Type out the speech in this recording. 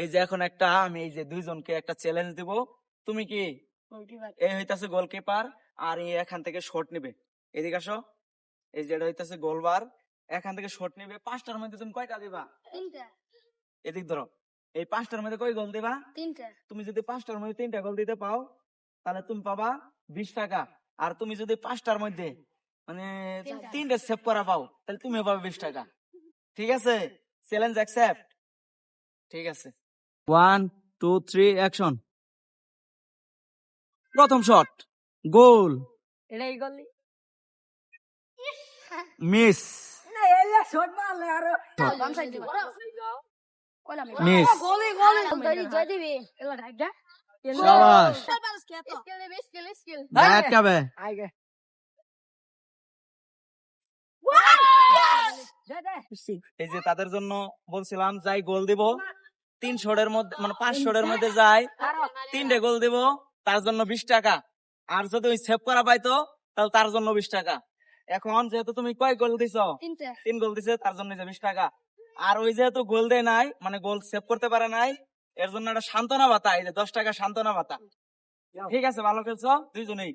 এই যে এখন একটা আমি এই যে দুইজনকে একটা চ্যালেঞ্জ দিব, তুমি কি এই হইতাছে গোলকিপার আর এই এখান থেকে শট নিবে, এদিকে আসো। এই যে এটা হইতাছে গোলবার, এখান থেকে শট নিবে। পাঁচটার মধ্যে তুমি কয়টা দিবা? এদিক ধরো, এই পাঁচটার মধ্যে কয় গোল দিবা? তুমি যদি পাঁচটার মধ্যে 3টা গোল দিতে পাও তাহলে তুমি পাবা 20 টাকা। আর তুমি যদি পাঁচটার মধ্যে মানে 3টা সেভ করা পাও তাহলে তুমি পাবে 20 টাকা। ঠিক আছে, চ্যালেঞ্জ অ্যাকসেপ্ট? ঠিক আছে, 1 2 3 অ্যাকশন। প্রথম শট, গোল, এটাই গলি মিস, না এলে শট মারলে আর বাম সাইড দিব কইলা মিস, গলি গলি জয় দিবি এলা ঢাইটা শাবাশ, স্কিল ব্যাট কাবে। আইগে জয় দে এই যে তাদের জন্য বলছিলাম যাই গোল দিব 3 শটের মধ্যে মানে 5 শটের মধ্যে যাই 3টে গোল দিব তার জন্য 20 টাকা। আর যদি ওই সেভ করা পাইতো তাহলে তার জন্য 20 টাকা। এখন যেহেতু তুমি কয় গোল দিছো? 3 গোল দিছে, তার জন্য 20 টাকা। আর ওই যেহেতু গোল দেয় নাই মানে গোল সেভ করতে পারে নাই, এর জন্য একটা সান্ত্বনা ভাতা, এই যে 10 টাকা সান্ত্বনা ভাতা। ঠিক আছে, ভালো খেলছো দুইজনেই।